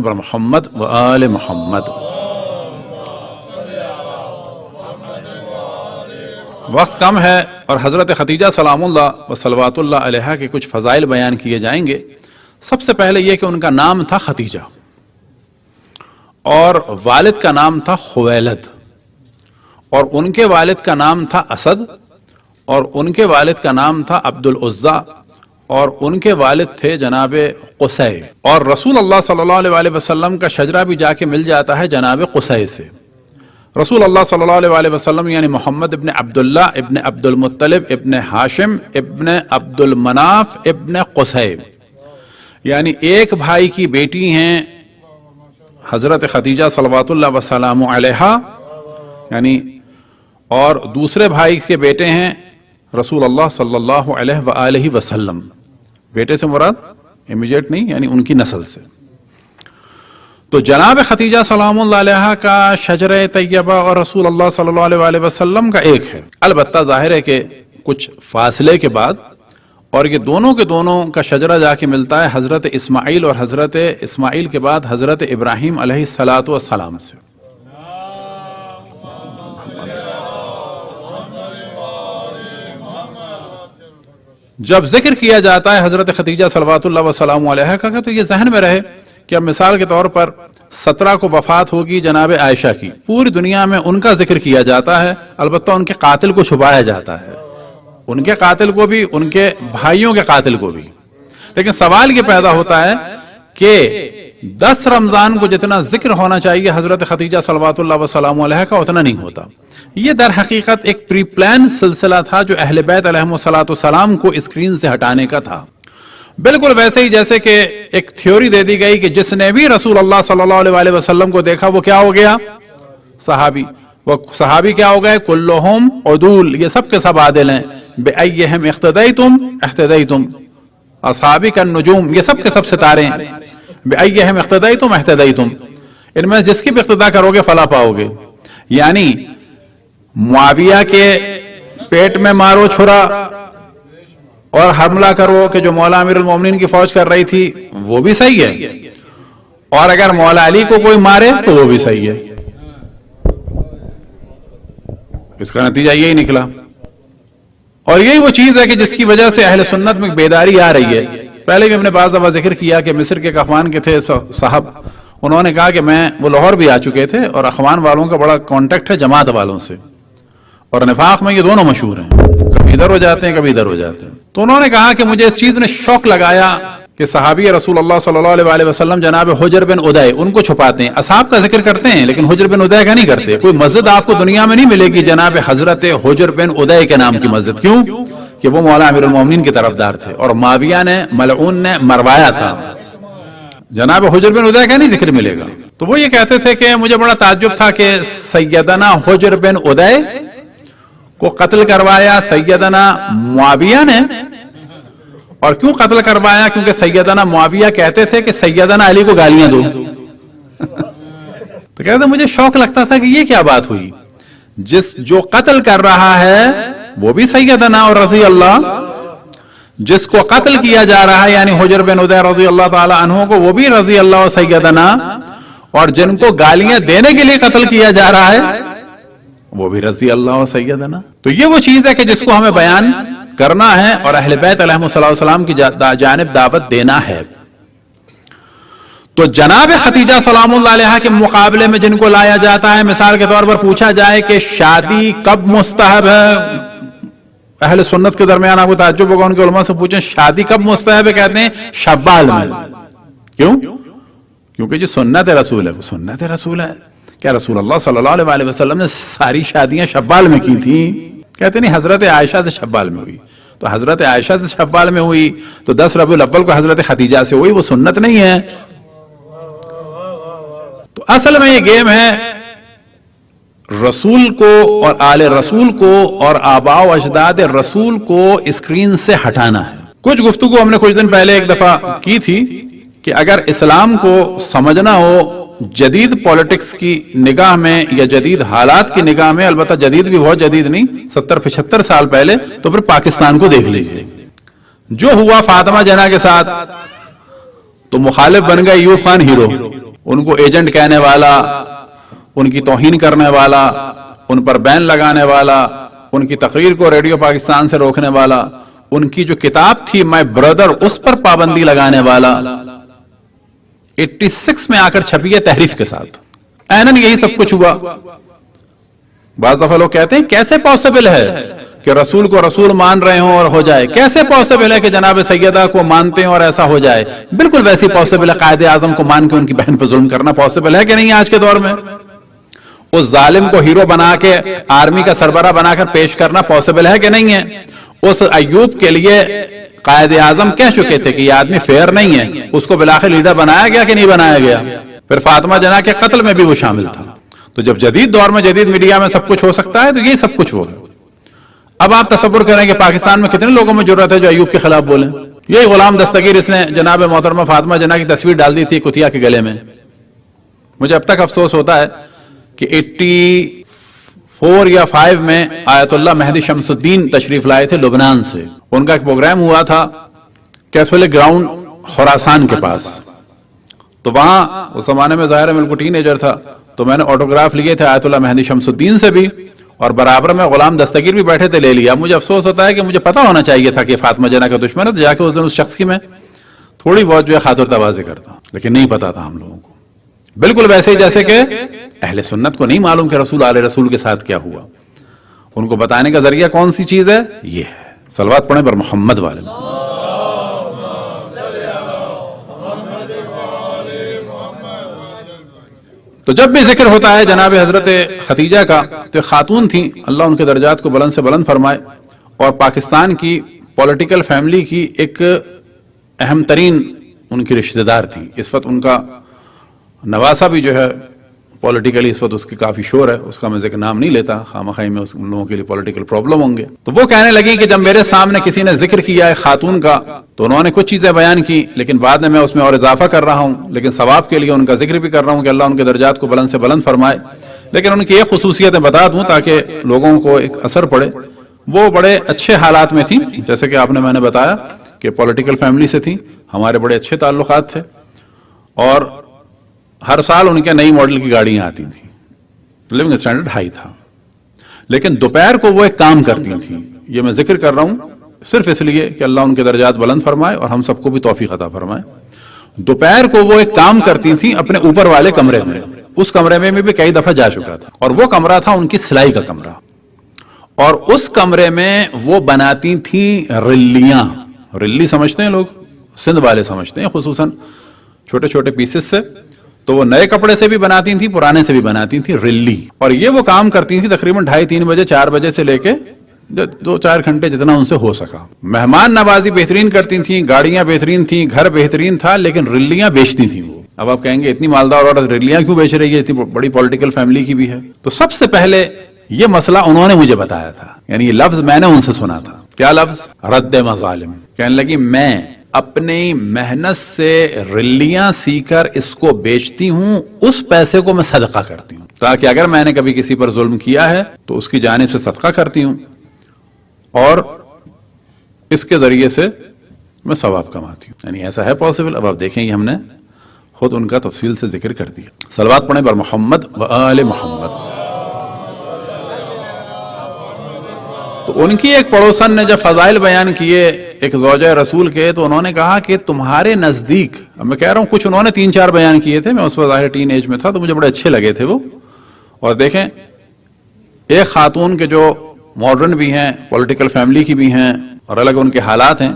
پر محمد و آل محمد۔ وقت کم ہے اور حضرت خدیجہ سلام اللہ و صلوات اللہ علیہا کے کچھ فضائل بیان کیے جائیں گے۔ سب سے پہلے یہ کہ ان کا نام تھا خدیجہ اور والد کا نام تھا خویلد، اور ان کے والد کا نام تھا اسد، اور ان کے والد کا نام تھا عبد العزیٰ، اور ان کے والد تھے جناب قصی، اور رسول اللہ صلی اللہ علیہ وسلم کا شجرہ بھی جا کے مل جاتا ہے جناب قصی سے۔ رسول اللہ صلی اللہ علیہ وسلم یعنی محمد ابن عبداللہ ابن عبد المطلب ابن ہاشم ابن عبد المناف ابن قصی، یعنی ایک بھائی کی بیٹی ہیں حضرت خدیجہ صلوات اللہ وسلام علیہا، یعنی اور دوسرے بھائی کے بیٹے ہیں رسول اللہ صلی اللہ علیہ وآلہ وسلم۔ بیٹے سے مراد امیجیٹ نہیں، یعنی ان کی نسل سے۔ تو جناب خدیجہ سلام اللہ علیہ کا شجرہ طیبہ اور رسول اللہ صلی اللہ علیہ وسلم کا ایک ہے، البتہ ظاہر ہے کہ کچھ فاصلے کے بعد، اور یہ دونوں کے دونوں کا شجرہ جا کے ملتا ہے حضرت اسماعیل اور حضرت اسماعیل کے بعد حضرت ابراہیم علیہ السلام سے۔ جب ذکر کیا جاتا ہے حضرت خدیجہ صلوات اللہ وسلام علیہ کا تو یہ ذہن میں رہے کہ اب مثال کے طور پر 17 کو وفات ہوگی جناب عائشہ کی، پوری دنیا میں ان کا ذکر کیا جاتا ہے، البتہ ان کے قاتل کو چھپایا جاتا ہے، ان کے قاتل کو بھی، ان کے بھائیوں کے قاتل کو بھی۔ لیکن سوال یہ پیدا ہوتا ہے کہ 10 رمضان کو جتنا ذکر ہونا چاہیے حضرت خدیجہ صلوات اللہ وسلام علیہ کا اتنا نہیں ہوتا۔ یہ در حقیقت ایک پری پلان سلسلہ تھا جو اہل بیت علیہم السلام کو اسکرین سے ہٹانے کا تھا، بالکل ویسے ہی جیسے کہ ایک تھیوری دے دی گئی کہ جس نے بھی رسول اللہ صلی اللہ علیہ وسلم کو دیکھا وہ کیا ہو گیا؟ صحابی۔ وہ صحابی کیا ہو گئے؟ کلہم عدول، یہ سب کے سب عادل ہیں۔ بأیہم اقتدیتم اہتدیتم، اصحابی کالنجوم، یہ سب کے سب ستارے ہیں۔ بأیہم اقتدیتم اہتدیتم، ان میں جس کی بھی اقتداء کرو گے فلاح پاؤ گے۔ یعنی معاویہ کے پیٹ میں مارو چھرا اور حملہ کرو کہ جو مولا امیر المومنین کی فوج کر رہی تھی وہ بھی صحیح ہے، اور اگر مولا علی کو کوئی مارے تو وہ بھی صحیح ہے۔ اس کا نتیجہ یہی نکلا، اور یہی وہ چیز ہے کہ جس کی وجہ سے اہل سنت میں بیداری آ رہی ہے۔ پہلے بھی ہم نے بعض دفعہ ذکر کیا کہ مصر کے اخوان کے تھے صاحب، انہوں نے کہا کہ وہ لاہور بھی آ چکے تھے اور اخوان والوں کا بڑا کانٹیکٹ ہے جماعت والوں سے، اور نفاق میں یہ دونوں مشہور ہیں، کبھی ادھر ہو جاتے ہیں کبھی ادھر ہو جاتے ہیں۔ تو انہوں نے کہا کہ مجھے اس چیز نے شوق لگایا کہ صحابی رسول اللہ صلی اللہ علیہ وسلم جناب حجر بن ادے، ان کو چھپاتے ہیں، اصحاب کا ذکر کرتے ہیں لیکن حجر بن ادے کا نہیں کرتے۔ کوئی مسجد آپ کو دنیا میں نہیں ملے گی جناب حضرت حجر بن ادے کے نام کی مسجد، کیوں کہ وہ مولا امیر المومنین کے طرفدار تھے اور معاویہ نے ملعون نے مروایا تھا۔ جناب حجر بن ادے کا نہیں ذکر ملے گا۔ تو وہ یہ کہتے تھے کہ مجھے بڑا تعجب تھا کہ سیدنا حجر بن ادے کو قتل کروایا سیدنا معاویہ نے، اور کیوں قتل کروایا؟ کیونکہ سیدنا معاویہ کہتے تھے کہ سیدنا علی کو گالیاں دو۔ تو کہتے مجھے شوق لگتا تھا کہ یہ کیا بات ہوئی، جو قتل کر رہا ہے وہ بھی سیدنا اور رضی اللہ، جس کو قتل کیا جا رہا ہے یعنی حجر بن ادے رضی اللہ تعالی عنہ کو وہ بھی رضی اللہ و سیدنا، اور جن کو گالیاں دینے کے لیے قتل کیا جا رہا ہے وہ بھی رضی اللہ و سیدنا۔ تو یہ وہ چیز ہے کہ جس کو ہمیں بیان کرنا ہے اور اہل بیت علیہم السلام کی جانب دعوت دینا ہے۔ تو جناب خدیجہ سلام اللہ علیہ کے مقابلے میں جن کو لایا جاتا ہے، مثال کے طور پر پوچھا جائے کہ شادی کب مستحب ہے، اہل سنت کے درمیان آپ کو تعجب ہوگا، ان کے علماء سے پوچھیں شادی کب مستحب ہے، کہتے ہیں شوال میں۔ کیوں؟ کیونکہ جو سنت رسول ہے وہ سنت رسول ہے۔ کیا رسول اللہ صلی اللہ علیہ وسلم نے ساری شادیاں شوال میں کی تھیں؟ کہتے نہیں، حضرت عائشہ سے شوال میں ہوئی۔ تو حضرت عائشہ سے شوال میں ہوئی تو 10 ربیع الاول کو حضرت خدیجہ سے ہوئی، وہ سنت نہیں ہے۔ تو اصل میں یہ گیم ہے رسول کو اور آل رسول کو اور آباء و اجداد رسول کو اسکرین سے ہٹانا ہے۔ کچھ گفتگو ہم نے کچھ دن پہلے ایک دفعہ کی تھی کہ اگر اسلام کو سمجھنا ہو جدید پولیٹکس کی نگاہ میں یا جدید حالات کی نگاہ میں، البتہ جدید بھی بہت جدید نہیں، 70-75 سال پہلے، تو پھر پاکستان کو دیکھ لیجئے۔ جو ہوا فاطمہ جناح کے ساتھ تو مخالف بن گئے ایوب خان ہیرو، ان کو ایجنٹ کہنے والا، ان کی توہین کرنے والا، ان پر بین لگانے والا، ان کی تقریر کو ریڈیو پاکستان سے روکنے والا، ان کی جو کتاب تھی مائی بردر اس پر پابندی لگانے والا 86 میں آ کر چھپی ہے تحریف کے ساتھ. اینن یہی سب کچھ ہوا. بعض دفعہ لوگ کہتے ہیں کیسے پاسبل ہے کہ رسول کو رسول مان رہے ہوں اور ہو جائے؟ کیسے پاسبل ہے کہ جناب سیدہ کو مانتے ہیں اور ایسا ہو جائے؟ بالکل ویسی پاسبل ہے قائد اعظم کو مان کے ان کی بہن پہ ظلم کرنا پاسبل ہے کہ نہیں آج کے دور میں؟ اس ظالم کو ہیرو بنا کے آرمی کا سربراہ بنا کر پیش کرنا پاسبل ہے کہ نہیں ہے؟ اس ایوب کے لیے قائد اعظم کہہ چکے تھے کہ یہ آدمی فیئر نہیں ہے، اس کو بلاخر لیڈر بنایا گیا کہ نہیں بنایا گیا؟ پھر فاطمہ جناح کے قتل میں بھی وہ شامل تھا. تو جب جدید دور میں جدید میڈیا میں سب کچھ ہو سکتا ہے تو یہ سب کچھ ہوگا. اب آپ تصور کریں کہ پاکستان میں کتنے لوگوں میں جرأت ہے جو ایوب کے خلاف بولیں. یہی غلام دستگیر، اس نے جناب محترمہ فاطمہ جناح کی تصویر ڈال دی تھی کتیا کے گلے میں. مجھے اب تک افسوس ہوتا ہے کہ 84 یا 5 میں آیت اللہ مہدی شمس الدین تشریف لائے تھے لبنان سے. ان کا ایک پروگرام ہوا تھا کیسولے گراؤنڈ خراسان کے پاس. تو وہاں اس زمانے میں ظاہر ہے میں بالکل ٹین ایجر تھا، تو میں نے آٹوگراف لیے تھے آیت اللہ مہدی شمس الدین سے بھی، اور برابر میں غلام دستگیر بھی بیٹھے تھے، لے لیا. مجھے افسوس ہوتا ہے کہ مجھے پتا ہونا چاہیے تھا کہ فاطمہ جناح کا دشمن ہے، تو جا کے اس دن اس شخص کی میں تھوڑی بہت جو ہے خاطر تواضع کرتا، لیکن نہیں پتا تھا ہم لوگوں کو. بالکل ویسے ہی جیسے کہ اہل سنت کو نہیں معلوم کہ رسول آل رسول کے ساتھ کیا ہوا. ان کو بتانے کا ذریعہ کون سی چیز ہے؟ یہ ہے. صلوات پڑھیں پر محمد والے. تو جب بھی ذکر ہوتا ہے جناب حضرت ختیجہ کا تو خاتون تھیں، اللہ ان کے درجات کو بلند سے بلند فرمائے، اور پاکستان کی پولیٹیکل فیملی کی ایک اہم ترین ان کی رشتہ دار تھی. اس وقت ان کا نواسہ بھی جو ہے پولیٹیکلی اس وقت اس کی کافی شور ہے، اس کا میں ذکر نام نہیں لیتا، خامخواہ میں ان لوگوں کے لیے پولیٹیکل پرابلم ہوں گے. تو وہ کہنے لگی کہ جب میرے سامنے کسی نے ذکر کیا ہے خاتون کا تو انہوں نے کچھ چیزیں بیان کی، لیکن بعد میں اس میں اور اضافہ کر رہا ہوں، لیکن ثواب کے لیے ان کا ذکر بھی کر رہا ہوں کہ اللہ ان کے درجات کو بلند سے بلند فرمائے. لیکن ان کی یہ خصوصیتیں بتا دوں تاکہ لوگوں کو ایک اثر پڑے. وہ بڑے اچھے حالات میں تھیں، جیسے کہ آپ نے میں نے بتایا کہ پولیٹیکل فیملی سے تھیں، ہمارے بڑے اچھے تعلقات تھے، اور ہر سال ان کے نئی ماڈل کی گاڑیاں آتی تھیں، لیونگ اسٹینڈرڈ ہائی تھا. لیکن دوپہر کو وہ ایک کام کرتی تھیں، یہ میں ذکر کر رہا ہوں صرف اس لیے کہ اللہ ان کے درجات بلند فرمائے اور ہم سب کو بھی توفیق عطا فرمائے. دوپہر کو وہ ایک کام کرتی تھیں اپنے اوپر والے کمرے میں. اس کمرے میں بھی کئی دفعہ جا چکا تھا، اور وہ کمرہ تھا ان کی سلائی کا کمرہ، اور اس کمرے میں وہ بناتی تھیں رلیاں. رلی سمجھتے ہیں لوگ، سندھ والے سمجھتے ہیں، خصوصاً چھوٹے چھوٹے پیسز سے. تو وہ نئے کپڑے سے بھی بناتی تھیں، پرانے سے بھی بناتی تھیں رلی. اور یہ وہ کام کرتی تھیں تقریباً 2:30-3 بجے 4 بجے سے لے کے 2-4 گھنٹے جتنا ان سے ہو سکا. مہمان نوازی بہترین کرتی تھیں، گاڑیاں بہترین تھیں، گھر بہترین تھا، لیکن رلیاں بیچتی تھیں وہ. اب آپ کہیں گے اتنی مالدار عورت رلیاں کیوں بیچ رہی ہے، اتنی بڑی پولیٹیکل فیملی کی بھی ہے. تو سب سے پہلے یہ مسئلہ انہوں نے مجھے بتایا تھا، یعنی یہ لفظ میں نے ان سے سنا تھا. کیا لفظ؟ رد مظالم. کہنے لگی میں اپنی محنت سے رلیاں سی کر اس کو بیچتی ہوں، اس پیسے کو میں صدقہ کرتی ہوں، تاکہ اگر میں نے کبھی کسی پر ظلم کیا ہے تو اس کی جانب سے صدقہ کرتی ہوں، اور اس کے ذریعے سے میں ثواب کماتی ہوں. یعنی ایسا ہے پاسبل. اب آپ دیکھیں یہ ہم نے خود ان کا تفصیل سے ذکر کر دیا. صلوات پڑھیں بر محمد و آل محمد. تو ان کی ایک پڑوسن نے جب فضائل بیان کیے ایک زوجہ رسول کے، تو انہوں نے کہا کہ تمہارے نزدیک، اب میں کہہ رہا ہوں کچھ انہوں نے 3-4 بیان کیے تھے، میں اس وقت ظاہر ٹین ایج میں تھا تو مجھے بڑے اچھے لگے تھے وہ. اور دیکھیں ایک خاتون کے جو ماڈرن بھی ہیں، پولیٹیکل فیملی کی بھی ہیں، اور الگ ان کے حالات ہیں،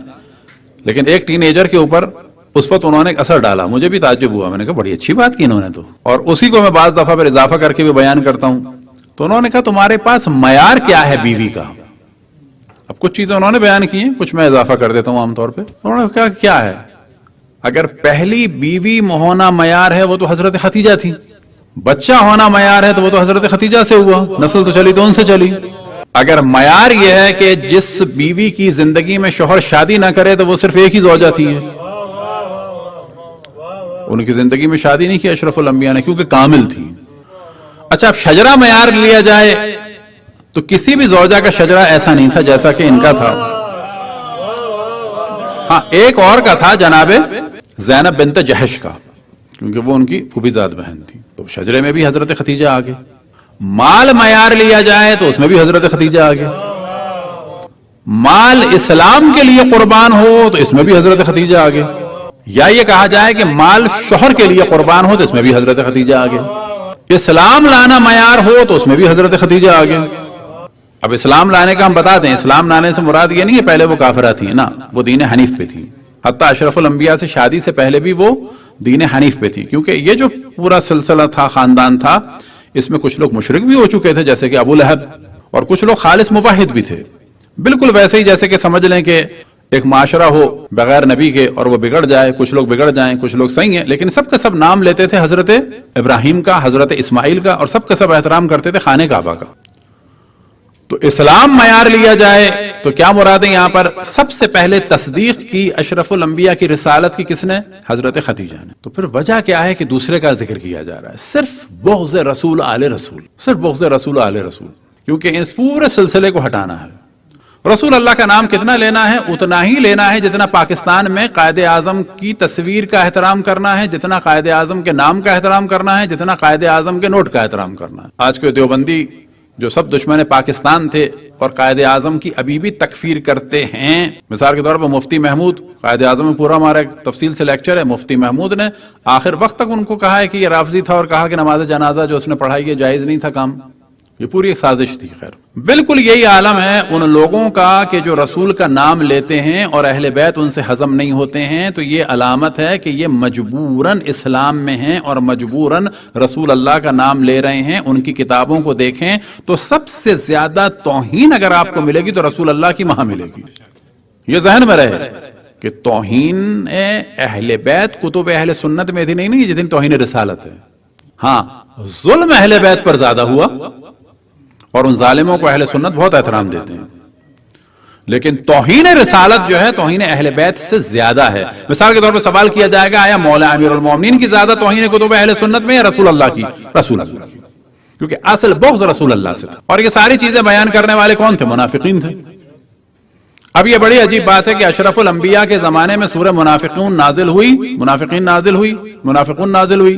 لیکن ایک ٹین ایجر کے اوپر اس وقت انہوں نے ایک اثر ڈالا. مجھے بھی تعجب ہوا، میں نے کہا بڑی اچھی بات کی انہوں نے تو. اور اسی کو میں بعض دفعہ پھر اضافہ کر کے بھی بیان کرتا ہوں. تو انہوں نے کہا تمہارے پاس معیار کیا ہے بیوی کا؟ اب کچھ چیزیں انہوں نے بیان کی ہیں، کچھ میں اضافہ کر دیتا ہوں. عام طور پہ انہوں نے کہا کیا ہے؟ اگر پہلی بیوی ہونا معیار ہے وہ تو حضرت ختیجہ تھی، بچہ ہونا معیار ہے تو وہ تو حضرت ختیجہ سے ہوا، نسل تو چلی تو ان سے چلی. اگر معیار یہ ہے کہ جس بیوی کی زندگی میں شوہر شادی نہ کرے تو وہ صرف ایک ہی زوجہ تھی، ان کی زندگی میں شادی نہیں کی اشرف الانبیاء نے، کیونکہ کامل تھی. اچھا اب شجرہ معیار لیا جائے تو کسی بھی زوجہ کا شجرہ ایسا نہیں تھا جیسا کہ ان کا تھا. ہاں ایک اور کا تھا، جناب زینب بنت جہش کا، کیونکہ وہ ان کی پھوپھیزاد بہن تھی. تو شجرے میں بھی حضرت خدیجہ آگے. مال معیار لیا جائے تو اس میں بھی حضرت خدیجہ آگے. مال اسلام کے لیے قربان ہو تو اس میں بھی حضرت خدیجہ آگے. یا یہ کہا جائے کہ مال شوہر کے لیے قربان ہو تو اس میں بھی حضرت خدیجہ آگے. اسلام لانا معیار ہو تو اس میں بھی حضرت خدیجہ آگے. اب اسلام لانے کا ہم بتا دیں، اسلام لانے سے مراد یہ نہیں ہے پہلے وہ کافرہ تھی نا، وہ دین حنیف پہ تھی. حتیٰ اشرف الانبیاء سے شادی سے پہلے بھی وہ دین حنیف پہ تھی. کیونکہ یہ جو پورا سلسلہ تھا، خاندان تھا، اس میں کچھ لوگ مشرک بھی ہو چکے تھے جیسے کہ ابو لہب، اور کچھ لوگ خالص موحد بھی تھے. بالکل ویسے ہی جیسے کہ سمجھ لیں کہ ایک معاشرہ ہو بغیر نبی کے اور وہ بگڑ جائے، کچھ لوگ بگڑ جائیں، کچھ لوگ صحیح ہیں، لیکن سب کا سب نام لیتے تھے حضرت ابراہیم کا، حضرت اسماعیل کا، اور سب کا سب احترام کرتے تھے خانہ کعبہ کا. تو اسلام معیار لیا جائے تو کیا مراد ہے یہاں پر؟ سب سے پہلے تصدیق کی اشرف الانبیاء کی رسالت کی کس نے؟ حضرت خدیجہ نے. تو پھر وجہ کیا ہے کہ دوسرے کا ذکر کیا جا رہا ہے؟ صرف بغض رسول آل رسول، صرف بغض رسول آل رسول، کیونکہ اس پورے سلسلے کو ہٹانا ہے. رسول اللہ کا نام کتنا لینا ہے؟ اتنا ہی لینا ہے جتنا پاکستان میں قائد اعظم کی تصویر کا احترام کرنا ہے، جتنا قائد اعظم کے نام کا احترام کرنا ہے، جتنا قائد اعظم کے نوٹ کا احترام کرنا ہے. آج کے دیوبندی جو سب دشمن پاکستان تھے اور قائد اعظم کی ابھی بھی تکفیر کرتے ہیں، مثال کے طور پر مفتی محمود، قائد اعظم میں پورا ہمارا تفصیل سے لیکچر ہے. مفتی محمود نے آخر وقت تک ان کو کہا ہے کہ یہ رافضی تھا، اور کہا کہ نماز جنازہ جو اس نے پڑھائی یہ جائز نہیں تھا کام، یہ پوری ایک سازش تھی. خیر، بالکل یہی عالم ہے ان لوگوں کا کہ جو رسول کا نام لیتے ہیں اور اہل بیت ان سے ہضم نہیں ہوتے ہیں. تو یہ علامت ہے کہ یہ مجبوراً اسلام میں ہیں اور مجبوراً رسول اللہ کا نام لے رہے ہیں. ان کی کتابوں کو دیکھیں تو سب سے زیادہ توہین اگر آپ کو ملے گی تو رسول اللہ کی وہاں ملے گی. یہ ذہن میں رہے کہ توہین اہل بیت کتب اہل سنت میں اتنی نہیں جتنی توہین رسالت ہے. ہاں، ظلم اہل بیت پر زیادہ ہوا اور ان ظالموں کو اہل سنت بہت احترام دیتے ہیں، لیکن توہین رسالت جو ہے توہین اہل بیت سے زیادہ ہے. مثال کے طور پر سوال کیا جائے گا آیا مولا امیر المومنین کی زیادہ توہین کتب اہل سنت میں یا رسول اللہ کی؟ رسول اللہ کی، کیونکہ اصل بغض رسول اللہ سے تھا. اور یہ ساری چیزیں بیان کرنے والے کون تھے؟ منافقین تھے. اب یہ بڑی عجیب بات ہے کہ اشرف الانبیاء کے زمانے میں سورہ منافقون نازل ہوئی، منافقون نازل ہوئی.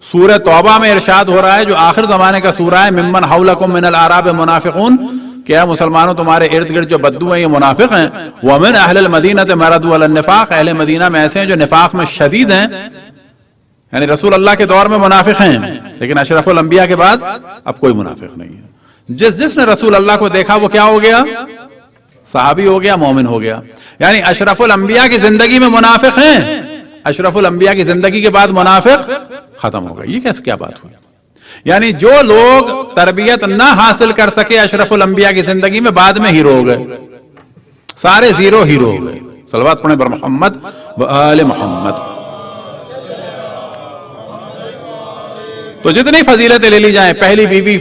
سورہ توبہ میں ارشاد ہو رہا ہے جو آخر زمانے کا سورہ ہے، ممن حولکم من الاعراب منافقون، کیا مسلمانوں تمہارے ارد گرد جو بدو ہیں یہ منافق ہیں. ومن اہل المدینہ مردوا علی النفاق، اہل مدینہ میں ایسے ہیں جو نفاق میں شدید ہیں. یعنی رسول اللہ کے دور میں منافق ہیں، لیکن اشرف الانبیاء کے بعد اب کوئی منافق نہیں ہے. جس نے رسول اللہ کو دیکھا وہ کیا ہو گیا؟ صحابی ہو گیا، مومن ہو گیا. یعنی اشرف الانبیاء کی زندگی میں منافق ہیں، اشرف الانبیاء کی زندگی کے بعد منافق ختم ہو گئی. یہ کیا بات ہوئی؟ یعنی جو لوگ تربیت نہ حاصل کر سکے اشرف الانبیاء کی زندگی میں، بعد میں ہیرو ہو گئے، سارے زیرو ہیرو ہو گئے. صلوات پڑھیں بر محمد و آل محمد. تو جتنی فضیلتیں لے لی جائیں، پہلی بیوی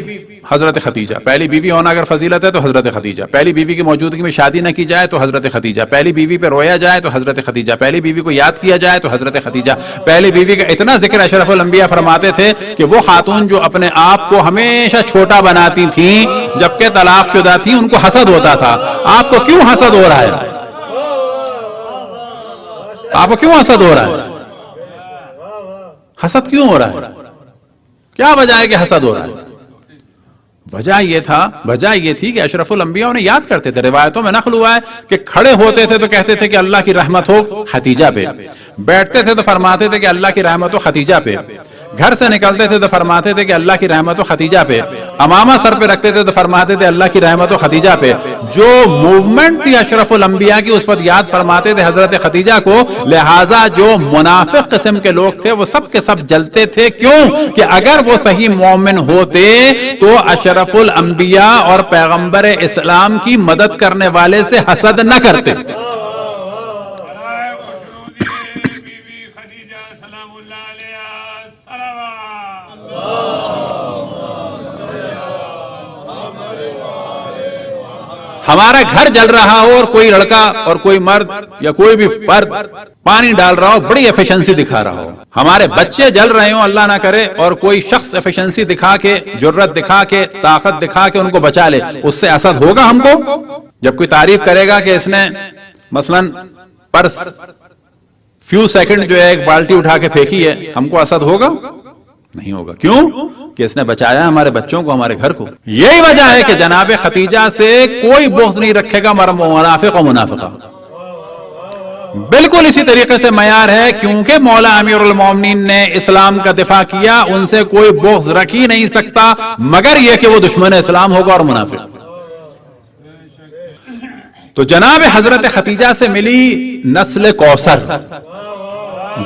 حضرت خدیجہ، پہلی بیوی ہونا اگر فضیلت ہے تو حضرت خدیجہ، پہلی بیوی کی موجودگی میں شادی نہ کی جائے تو حضرت خدیجہ، پہلی بیوی پہ رویا جائے تو حضرت خدیجہ، پہلی بیوی کو یاد کیا جائے تو حضرت خدیجہ. پہلی بیوی کا اتنا ذکر اشرف الانبیاء فرماتے تھے کہ وہ خاتون جو اپنے آپ کو ہمیشہ چھوٹا بناتی تھیں جبکہ طلاق شدہ تھیں، ان کو حسد ہوتا تھا. آپ کو کیوں حسد ہو رہا ہے؟ آپ کو کیوں حسد ہو رہا ہے؟ حسد کیوں ہو رہا ہے؟ کیا وجہ ہے کہ حسد ہو رہا ہے؟ وجہ یہ تھی کہ اشرف الانبیاء انہیں یاد کرتے تھے. روایتوں میں نقل ہوا ہے کہ کھڑے ہوتے تھے تو کہتے تھے کہ اللہ کی رحمت ہو خدیجہ پہ، بیٹھتے تھے تو فرماتے تھے کہ اللہ کی رحمت ہو خدیجہ پہ، گھر سے نکلتے تھے تو فرماتے تھے کہ اللہ کی رحمت ہو خدیجہ پہ، امامہ سر پہ رکھتے تھے تو فرماتے تھے اللہ کی رحمت ہو خدیجہ پہ. جو موومنٹ تھی اشرف الانبیاء کی اس وقت یاد فرماتے تھے حضرت خدیجہ کو. لہٰذا جو منافق قسم کے لوگ تھے وہ سب کے سب جلتے تھے. کیوں؟ کہ اگر وہ صحیح مومن ہوتے تو اشرف الانبیاء اور پیغمبر اسلام کی مدد کرنے والے سے حسد نہ کرتے. ہمارا گھر جل رہا ہو اور کوئی لڑکا اور کوئی مرد یا کوئی بھی فرد پانی ڈال رہا ہو، بڑی ایفیشنسی دکھا رہا ہو، ہمارے بچے جل رہے ہوں اللہ نہ کرے اور کوئی شخص ایفیشنسی دکھا کے، جرت دکھا کے، طاقت دکھا کے ان کو بچا لے، اس سے حسد ہوگا ہم کو؟ جب کوئی تعریف کرے گا کہ اس نے مثلا پرس فیو سیکنڈ جو ہے ایک بالٹی اٹھا کے پھینکی ہے، ہم کو حسد ہوگا؟ نہیں ہوگا. کیوں؟ کہ اس نے بچایا ہمارے بچوں کو، ہمارے گھر کو. یہی وجہ ہے کہ جناب خدیجہ سے کوئی بغض نہیں رکھے گا منافق و منافقہ. بالکل اسی طریقے سے معیار ہے، کیونکہ مولا امیر المومنین نے اسلام کا دفاع کیا، ان سے کوئی بغض رکھ ہی نہیں سکتا مگر یہ کہ وہ دشمن اسلام ہوگا اور منافق. تو جناب حضرت خدیجہ سے ملی نسل کوثر.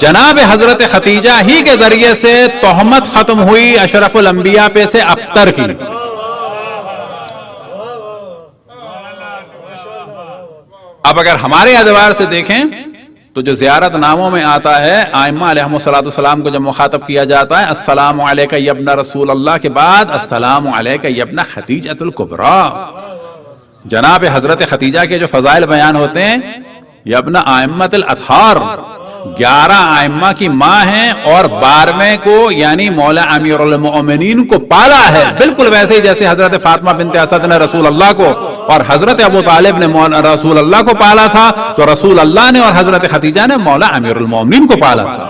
جناب حضرت خدیجہ ہی کے ذریعے سے تہمت ختم ہوئی اشرف الانبیاء پہ سے ابتر کی. اب اگر ہمارے اعتبار سے دیکھیں تو جو زیارت ناموں میں آتا ہے، ائمہ علیہم الصلوۃ والسلام کو جب مخاطب کیا جاتا ہے السلام علیک یا ابن رسول اللہ کے بعد السلام علیک یا ابن خدیجۃ الکبریٰ. جناب حضرت خدیجہ کے جو فضائل بیان ہوتے ہیں، یا ابن ائمۃ الاطہار، 11 ائمہ کی ماں ہیں اور 12ویں کو یعنی مولا امیر المؤمنین کو پالا ہے، بالکل ویسے ہی جیسے حضرت فاطمہ بنت اسد نے رسول اللہ کو اور حضرت ابو طالب نے رسول اللہ کو پالا تھا، تو رسول اللہ نے اور حضرت خدیجہ نے مولا امیر المؤمنین کو پالا تھا.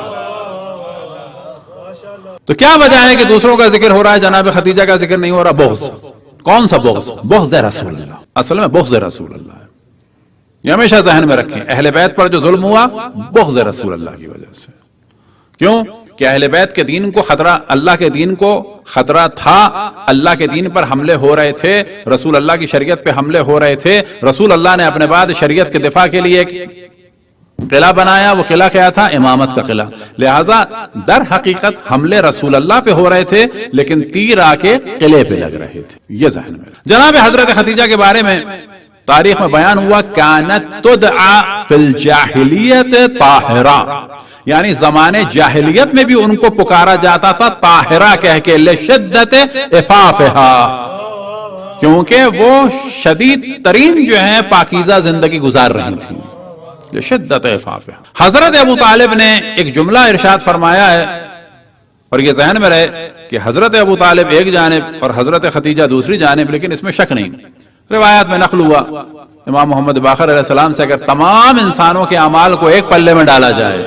تو کیا وجہ ہے کہ دوسروں کا ذکر ہو رہا ہے، جناب خدیجہ کا ذکر نہیں ہو رہا؟ بغض. کون سا بغض؟ بغض رسول اللہ. اصل میں بغض رسول اللہ ہے. یہ ہمیشہ ذہن میں رکھیں، اہل بیت پر جو ظلم ہوا بغض رسول اللہ کی وجہ سے. کیوں؟ کہ اہل بیت کے دین کو خطرہ، اللہ کے دین کو خطرہ تھا، اللہ کے دین پر حملے ہو رہے تھے، رسول اللہ کی شریعت پہ حملے ہو رہے تھے. رسول اللہ نے اپنے بعد شریعت کے دفاع کے لیے ایک قلعہ بنایا، وہ قلعہ کیا تھا؟ امامت کا قلعہ. لہٰذا در حقیقت حملے رسول اللہ پہ ہو رہے تھے لیکن تیر آ کے قلعے پہ لگ رہے تھے. یہ ذہن میں. جناب حضرت خدیجہ کے بارے میں تاریخ میں بیان ہوا کانت تدعا فی الجاہلیت طاہرہ، یعنی زمانے جاہلیت میں بھی ان کو پکارا جاتا تھا طاہرہ کہہ کے، لشدت عفافہا، کیونکہ وہ شدید ترین جو ہیں پاکیزہ زندگی گزار رہی تھیں. لشدت عفافہا. حضرت ابو طالب نے ایک جملہ ارشاد فرمایا ہے، اور یہ ذہن میں رہے کہ حضرت ابو طالب ایک جانب اور حضرت خدیجہ دوسری جانب، لیکن اس میں شک نہیں. روایات میں نقل ہوا امام محمد باقر علیہ السلام سے، اگر تمام انسانوں کے اعمال کو ایک پلے میں ڈالا جائے،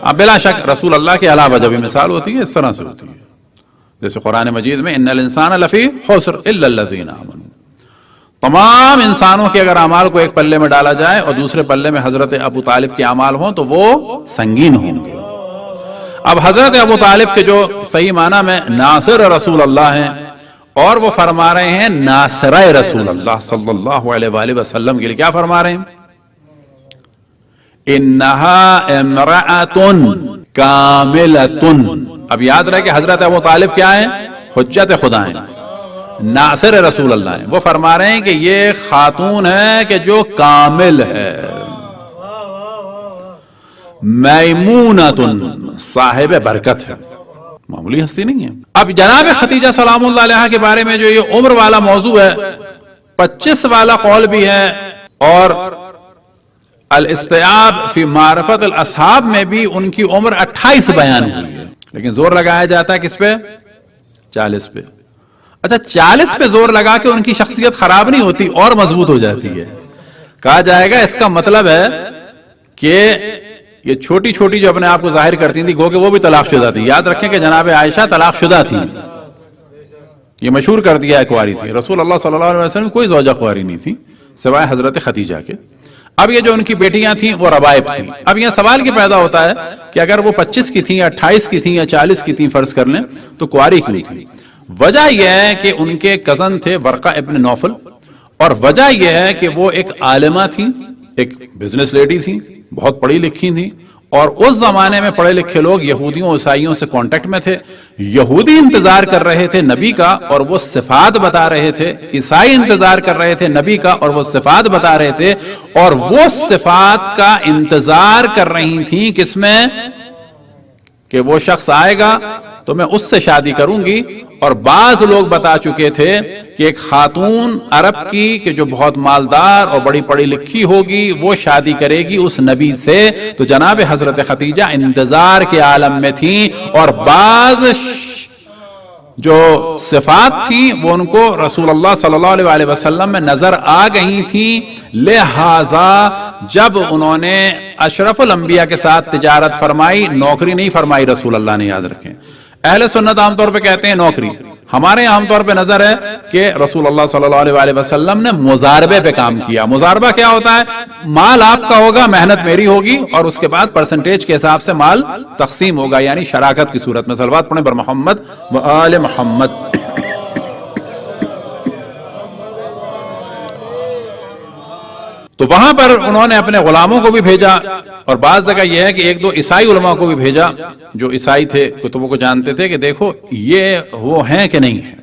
اب بلا شک رسول اللہ کے علاوہ جب مثال ہوتی ہے اس طرح سے ہوتی ہے، جیسے قرآن مجید میں ان الانسان لفی خسر الا الذین آمنوا. تمام انسانوں کے اگر اعمال کو ایک پلے میں ڈالا جائے اور دوسرے پلے میں حضرت ابو طالب کے اعمال ہوں تو وہ سنگین ہوں گے. اب حضرت ابو طالب کے جو صحیح معنی میں ناصر رسول اللہ ہیں، اور وہ فرما رہے ہیں ناصرہ رسول اللہ صلی اللہ علیہ وآلہ وسلم کے لیے کیا فرما رہے ہیں؟ انہا امرأۃ کاملۃ. اب یاد رہے کہ حضرت ابو طالب کیا ہیں؟ حجت خدا ہیں، ناصر رسول اللہ ہیں. وہ فرما رہے ہیں کہ یہ خاتون ہے کہ جو کامل ہے، میمونۃ، صاحب برکت ہے، معمولی ہستی نہیں ہے. اب جناب خدیجہ سلام اللہ علیہ کے بارے میں جو یہ عمر والا موضوع ہے، 25 والا قول بھی ہے، اور الاستیعاب فی معرفت الاصحاب میں بھی ان کی عمر 28 بیان ہوئی ہے، لیکن زور لگایا جاتا ہے کس پہ؟ 40 پہ. اچھا 40 پہ زور لگا کے ان کی شخصیت خراب نہیں ہوتی، اور مضبوط ہو جاتی ہے. کہا جائے گا اس کا مطلب ہے کہ یہ چھوٹی چھوٹی جو اپنے آپ کو ظاہر کرتی تھی گو کہ وہ بھی طلاق شدہ تھی. یاد رکھیں کہ جناب عائشہ طلاق شدہ تھی، یہ مشہور کر دیا ہے کواری تھی. رسول اللہ صلی اللہ علیہ وسلم کوئی زوجہ کواری نہیں تھی سوائے حضرت خدیجہ کے. اب یہ جو ان کی بیٹیاں تھیں وہ ربائب تھیں. اب یہ سوال کی پیدا ہوتا ہے کہ اگر وہ 25 کی تھیں یا 28 کی تھیں یا 40 کی تھیں فرض کر لیں تو کواری کیوں تھی؟ وجہ یہ ہے کہ ان کے کزن تھے ورقہ ابن نوفل، اور وجہ یہ ہے کہ وہ ایک عالمہ تھیں، ایک بزنس لیڈی تھیں، بہت پڑھی لکھی تھیں، اور اس زمانے میں پڑھے لکھے لوگ یہودیوں عیسائیوں سے کانٹیکٹ میں تھے. یہودی انتظار کر رہے تھے نبی کا اور وہ صفات بتا رہے تھے، عیسائی انتظار کر رہے تھے نبی کا اور وہ صفات بتا رہے تھے، اور وہ صفات کا انتظار کر رہی تھیں کس میں؟ کہ وہ شخص آئے گا تو میں اس سے شادی کروں گی. اور بعض لوگ بتا چکے تھے کہ ایک خاتون عرب کی کہ جو بہت مالدار اور بڑی پڑھی لکھی ہوگی وہ شادی کرے گی اس نبی سے. تو جناب حضرت خدیجہ انتظار کے عالم میں تھیں، اور بعض جو صفات تھیں وہ ان کو رسول اللہ صلی اللہ علیہ وسلم میں نظر آ گئی تھیں، لہذا جب انہوں نے اشرف الانبیاء کے ساتھ تجارت فرمائی، نوکری نہیں فرمائی رسول اللہ نے، یاد رکھیں۔ اہل سنت عام طور پہ کہتے ہیں نوکری، ہمارے عام طور پہ نظر ہے کہ رسول اللہ صلی اللہ علیہ وآلہ وسلم نے مزاربے پہ کام کیا۔ مزاربہ کیا ہوتا ہے؟ مال آپ کا ہوگا، محنت میری ہوگی، اور اس کے بعد پرسنٹیج کے حساب سے مال تقسیم ہوگا، یعنی شراکت کی صورت میں۔ صلوات پڑھیں بر محمد و آل محمد۔ تو وہاں پر انہوں نے اپنے غلاموں کو بھی بھیجا، اور بعض جگہ یہ ہے کہ ایک دو عیسائی علماء کو بھی بھیجا جو عیسائی تھے، کتبوں کو جانتے تھے، کہ دیکھو یہ وہ ہیں کہ نہیں ہیں۔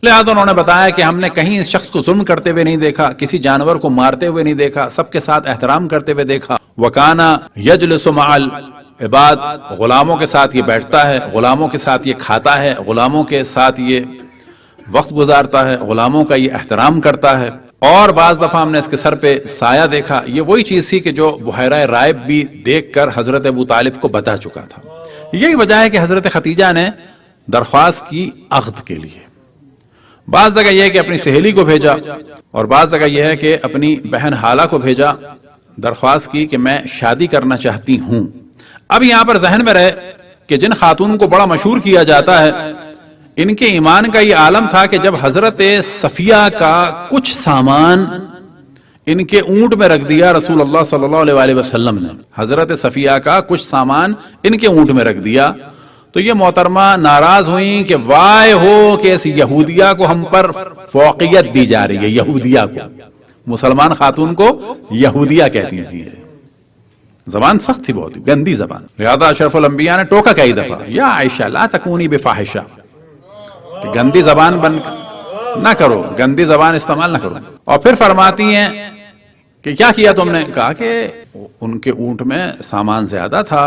لہذا انہوں نے بتایا کہ ہم نے کہیں اس شخص کو ظلم کرتے ہوئے نہیں دیکھا، کسی جانور کو مارتے ہوئے نہیں دیکھا، سب کے ساتھ احترام کرتے ہوئے دیکھا۔ وَكَانَ يَجْلِسُ مَعَ الْعِبَادِ، غلاموں کے ساتھ یہ بیٹھتا ہے، غلاموں کے ساتھ یہ کھاتا ہے، غلاموں کے ساتھ یہ وقت گزارتا ہے، غلاموں کا یہ احترام کرتا ہے۔ اور بعض دفعہ ہم نے اس کے سر پہ سایہ دیکھا۔ یہ وہی چیز تھی کہ جو بحیرہ رائب بھی دیکھ کر حضرت ابو طالب کو بتا چکا تھا۔ یہی وجہ ہے کہ حضرت ختیجہ نے درخواست کی عقد کے لیے۔ بعض جگہ یہ ہے کہ اپنی سہیلی کو بھیجا، اور بعض جگہ یہ ہے کہ اپنی بہن حالہ کو بھیجا، درخواست کی کہ میں شادی کرنا چاہتی ہوں۔ اب یہاں پر ذہن میں رہے کہ جن خاتون کو بڑا مشہور کیا جاتا ہے، ان کے ایمان کا یہ عالم تھا کہ جب حضرت صفیہ کا کچھ سامان ان کے اونٹ میں رکھ دیا رسول اللہ صلی اللہ علیہ وآلہ وسلم نے، حضرت صفیہ کا کچھ سامان ان کے اونٹ میں رکھ دیا، تو یہ محترمہ ناراض ہوئیں کہ وائے ہو کہ اس یہودیہ کو ہم پر فوقیت دی جا رہی ہے۔ یہودیہ کو، مسلمان خاتون کو یہودیہ کہتی تھی۔ زبان سخت تھی، بہت گندی زبان۔ لہذا اشرف الانبیاء نے ٹوکا کئی دفعہ، یا عائشہ لا تکونی بفاحشہ، کہ گندی زبان نہ کرو، گندی زبان استعمال نہ کرو۔ اور پھر فرماتی ہیں کہ کیا کیا تم نے؟ کہا کہ ان کے اونٹ میں سامان زیادہ تھا،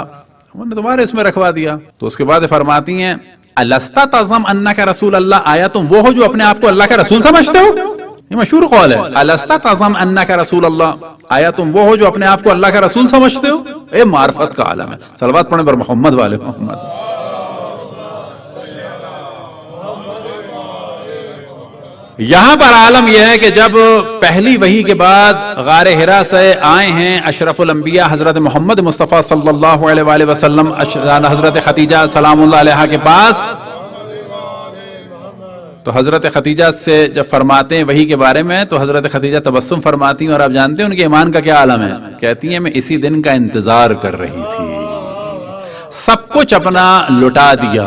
انہوں نے تمہارے اس میں رکھوا دیا۔ تو اس کے بعد فرماتی ہیں الستا تعظم انک رسول اللہ، آیا تم وہ ہو جو اپنے آپ کو اللہ کا رسول سمجھتے ہو؟ یہ مشہور قول ہے، الستا تعظم انک رسول اللہ، آیا تم وہ ہو جو اپنے آپ کو اللہ کا رسول سمجھتے ہو؟ اے معرفت کا عالم ہے۔ صلوات پڑھیں بر محمد والے محمد۔ یہاں پر عالم یہ ہے کہ جب پہلی وحی کے بعد غار حرا سے آئے ہیں اشرف الانبیاء حضرت محمد مصطفیٰ صلی اللہ علیہ وآلہ وسلم حضرت ختیجہ سلام اللہ علیہا کے پاس، تو حضرت ختیجہ سے جب فرماتے ہیں وحی کے بارے میں، تو حضرت ختیجہ تبسم فرماتی ہیں، اور آپ جانتے ہیں ان کے ایمان کا کیا عالم ہے؟ کہتی ہیں میں اسی دن کا انتظار کر رہی تھی، سب کچھ اپنا لٹا دیا،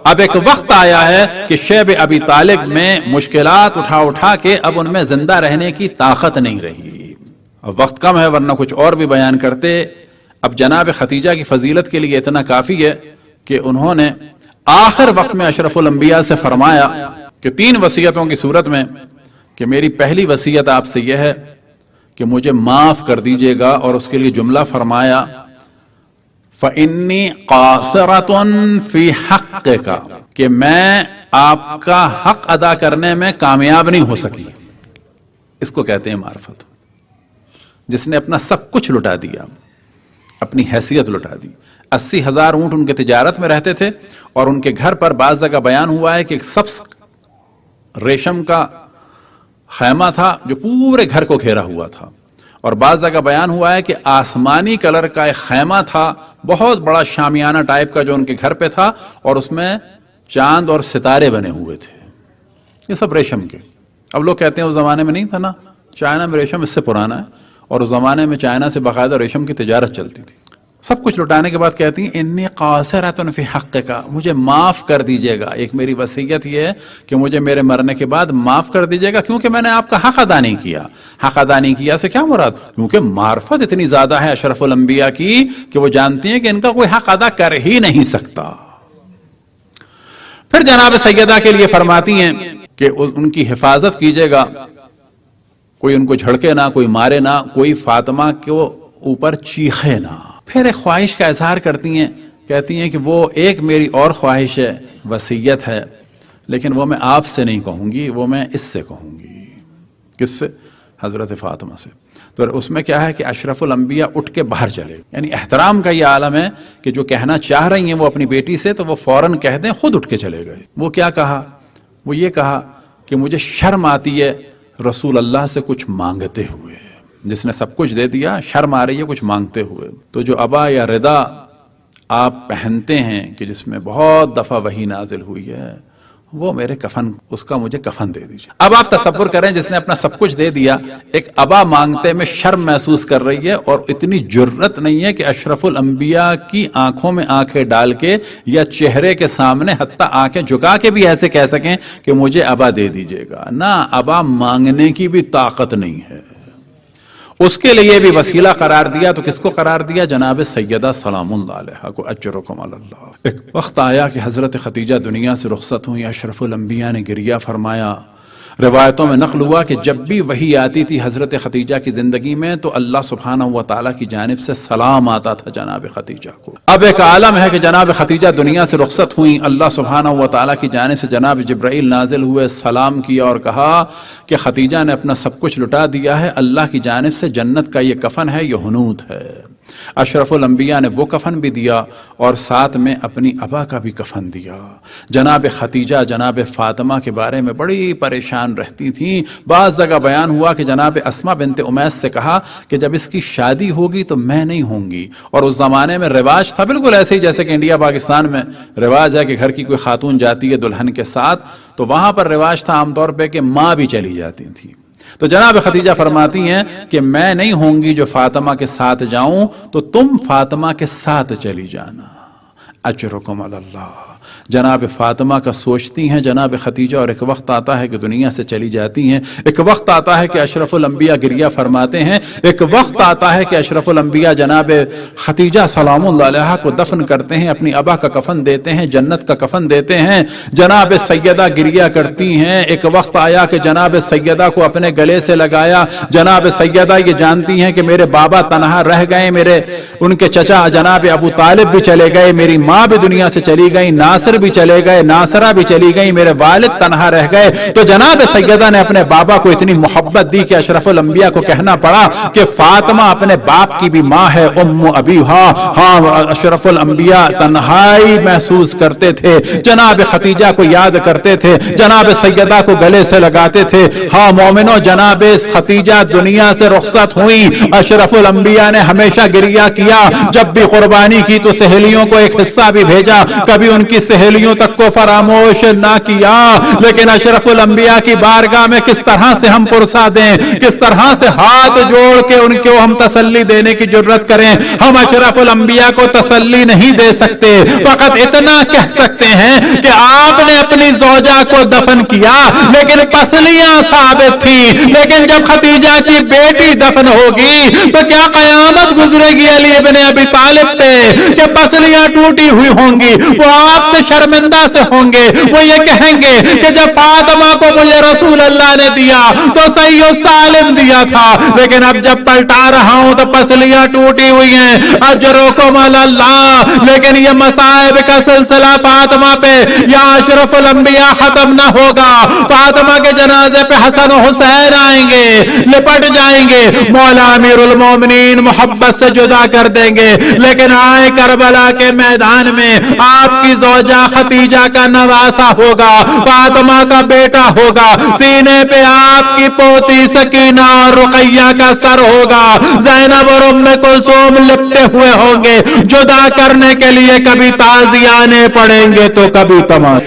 اب ایک وقت آیا ہے کہ شیب ابی طالب میں مشکلات اٹھا اٹھا کے اب ان میں زندہ رہنے کی طاقت نہیں رہی۔ اب وقت کم ہے ورنہ کچھ اور بھی بیان کرتے۔ اب جناب ختیجہ کی فضیلت کے لیے اتنا کافی ہے کہ انہوں نے آخر وقت میں اشرف الانبیاء سے فرمایا کہ 3 وصیتوں کی صورت میں کہ میری پہلی وصیت آپ سے یہ ہے کہ مجھے معاف کر دیجئے گا، اور اس کے لیے جملہ فرمایا فَإِنِّي قَاصِرَةٌ فِي حَقِّكَ، کہ میں آپ کا حق ادا کرنے میں کامیاب نہیں ہو سکی۔ اس کو کہتے ہیں معرفت، جس نے اپنا سب کچھ لٹا دیا، اپنی حیثیت لٹا دی۔ 80,000 اونٹ ان کے تجارت میں رہتے تھے، اور ان کے گھر پر بعض جگہ بیان ہوا ہے کہ ایک سبز ریشم کا خیمہ تھا جو پورے گھر کو گھیرا ہوا تھا، اور بعض جگہ بیان ہوا ہے کہ آسمانی کلر کا ایک خیمہ تھا، بہت بڑا شامیانہ ٹائپ کا، جو ان کے گھر پہ تھا، اور اس میں چاند اور ستارے بنے ہوئے تھے، یہ سب ریشم کے۔ اب لوگ کہتے ہیں اس زمانے میں نہیں تھا نا، چائنا میں ریشم اس سے پرانا ہے، اور اس زمانے میں چائنا سے باقاعدہ ریشم کی تجارت چلتی تھی۔ سب کچھ لٹانے کے بعد کہتی ہیں انی قاصرۃ فی حقک، مجھے معاف کر دیجئے گا۔ ایک میری وصیت یہ ہے کہ مجھے میرے مرنے کے بعد معاف کر دیجئے گا، کیونکہ میں نے آپ کا حق ادا نہیں کیا۔ حق ادا نہیں کیا سے کیا مراد؟ کیونکہ معرفت اتنی زیادہ ہے اشرف الانبیاء کی کہ وہ جانتی ہیں کہ ان کا کوئی حق ادا کر ہی نہیں سکتا۔ پھر جناب سیدہ کے لیے فرماتی ہیں کہ ان کی حفاظت کیجئے گا، کوئی ان کو جھڑکے نہ، کوئی مارے نہ، کوئی فاطمہ کو اوپر چیخے نہ۔ پھر ایک خواہش کا اظہار کرتی ہیں، کہتی ہیں کہ وہ ایک میری اور خواہش ہے، وصیت ہے، لیکن وہ میں آپ سے نہیں کہوں گی، وہ میں اس سے کہوں گی۔ کس سے؟ حضرت فاطمہ سے۔ تو اس میں کیا ہے کہ اشرف الانبیاء اٹھ کے باہر چلے، یعنی احترام کا یہ عالم ہے کہ جو کہنا چاہ رہی ہیں وہ اپنی بیٹی سے، تو وہ فوراً کہہ دیں، خود اٹھ کے چلے گئے۔ وہ کیا کہا؟ وہ یہ کہا کہ مجھے شرم آتی ہے رسول اللہ سے کچھ مانگتے ہوئے، جس نے سب کچھ دے دیا، شرم آ رہی ہے کچھ مانگتے ہوئے، تو جو ابا یا ردا آپ پہنتے ہیں کہ جس میں بہت دفعہ وحی نازل ہوئی ہے، وہ میرے کفن، اس کا مجھے کفن دے دیجیے۔ اب آپ تصور کریں جس نے اپنا سب کچھ دے دیا، ایک ابا مانگتے میں شرم محسوس کر رہی ہے، اور اتنی جرت نہیں ہے کہ اشرف الانبیاء کی آنکھوں میں آنکھیں ڈال کے یا چہرے کے سامنے حتیٰ آنکھیں جھکا کے بھی ایسے کہہ سکیں کہ مجھے ابا دے دیجیے گا۔ نہ، ابا مانگنے کی بھی طاقت نہیں ہے۔ اس کے لیے بھی وسیلہ قرار دیا، تو کس کو قرار دیا؟ جناب سیدہ سلام اللہ علیہا کو، اجرکم علی اللہ۔ ایک وقت آیا کہ حضرت خدیجہ دنیا سے رخصت ہوئی، اشرف الانبیاء نے گریہ فرمایا۔ روایتوں میں نقل ہوا کہ جب بھی وحی آتی تھی حضرت خدیجہ کی زندگی میں تو اللہ سبحانہ و تعالیٰ کی جانب سے سلام آتا تھا جناب خدیجہ کو۔ اب ایک عالم ہے کہ جناب خدیجہ دنیا سے رخصت ہوئی، اللہ سبحانہ و تعالیٰ کی جانب سے جناب جبرائیل نازل ہوئے، سلام کیا اور کہا کہ خدیجہ نے اپنا سب کچھ لٹا دیا ہے، اللہ کی جانب سے جنت کا یہ کفن ہے، یہ ہنوت ہے۔ اشرف الانبیاء نے وہ کفن بھی دیا اور ساتھ میں اپنی ابا کا بھی کفن دیا۔ جناب خدیجہ جناب فاطمہ کے بارے میں بڑی پریشان رہتی تھیں۔ بعض جگہ بیان ہوا کہ جناب اسما بنت امیس سے کہا کہ جب اس کی شادی ہوگی تو میں نہیں ہوں گی، اور اس زمانے میں رواج تھا بالکل ایسے ہی جیسے کہ انڈیا پاکستان میں رواج ہے کہ گھر کی کوئی خاتون جاتی ہے دلہن کے ساتھ، تو وہاں پر رواج تھا عام طور پہ کہ ماں بھی چلی جاتی تھی۔ تو جناب خدیجہ فرماتی ہیں کہ میں نہیں ہوں گی جو فاطمہ کے ساتھ جاؤں، تو تم فاطمہ کے ساتھ چلی جانا، اجرکم علی اللہ۔ جناب فاطمہ کا سوچتی ہیں جناب خدیجہ، اور ایک وقت آتا ہے کہ دنیا سے چلی جاتی ہیں، ایک وقت آتا ہے کہ اشرف الانبیاء گریہ فرماتے ہیں، ایک وقت آتا ہے کہ اشرف الانبیاء جناب خدیجہ سلام اللہ علیہا کو دفن کرتے ہیں، اپنی ابا کا کفن دیتے ہیں، جنت کا کفن دیتے ہیں۔ جناب سیدہ گریہ کرتی ہیں، ایک وقت آیا کہ جناب سیدہ کو اپنے گلے سے لگایا۔ جناب سیدہ یہ جانتی ہیں کہ میرے بابا تنہا رہ گئے، میرے ان کے چچا جناب ابو طالب بھی چلے گئے، میری ماں بھی دنیا سے چلی گئی، ناصر بھی چلے گئے، ناصرہ بھی چلی گئی، میرے والد تنہا رہ گئے۔ تو جناب سیدہ نے اپنے بابا کو اتنی محبت دی کہ اشرف الانبیاء کو کہنا پڑا کہ فاطمہ اپنے باپ کی بھی ماں ہے، ام ابیہا۔ ہاں، اشرف الانبیاء تنہائی محسوس کرتے تھے، جناب خدیجہ کو یاد کرتے تھے، جناب سیدہ کو گلے سے لگاتے تھے۔ ہاں مومنو، جناب خدیجہ دنیا سے رخصت ہوئی، اشرف الانبیاء نے ہمیشہ گریہ کیا، جب بھی قربانی کی تو سہیلیوں کو ایک حصہ بھی بھیجا، کبھی ان کی سہیلیوں تک کو فراموش نہ کیا۔ لیکن اشرف الانبیاء کی بارگاہ میں کس طرح سے ہم پرسا دیں، کس طرح سے ہاتھ جوڑ کے ان کو ہم تسلی دینے کی جرت کریں۔ ہم اشرف الانبیاء کو تسلی نہیں دے سکتے، فقط اتنا کہہ سکتے ہیں کہ آپ نے اپنی زوجہ کو دفن کیا لیکن پسلیاں ثابت تھیں، لیکن جب خدیجہ کی بیٹی دفن ہوگی تو کیا قیامت گزرے گی علی ابن ابی طالب پہ کہ پسلیاں ٹوٹی ہوئی ہوں گی، وہ آپ سے شرمندہ سے ہوں گے، وہ یہ کہیں گے کہ جب فاطمہ کو مجھے رسول اللہ نے دیا تو صحیح و سالم دیا تھا، لیکن اب جب پلٹا رہا ہوں تو پسلیاں ٹوٹی ہوئی ہیں، اجرکم علی اللہ۔ لیکن یہ مصائب کا سلسلہ فاطمہ پہ یا اشرف الانبیاء ختم نہ ہوگا۔ فاطمہ کے جنازے پہ حسن و حسین آئیں گے، لپٹ جائیں گے، مولا امیر المومنین محبت سے جدا کر دیں گے، لیکن آئے کربلا کے میدان میں آپ کی زوجہ خدیجہ کا نواسا ہوگا، فاطمہ کا بیٹا ہوگا، سینے پہ آپ کی پوتی سکینہ اور رقیہ کا سر ہوگا، زینب اور ام کلثوم لپٹے ہوئے ہوں گے، جدا کرنے کے لیے کبھی تازیانے پڑیں گے تو کبھی تمام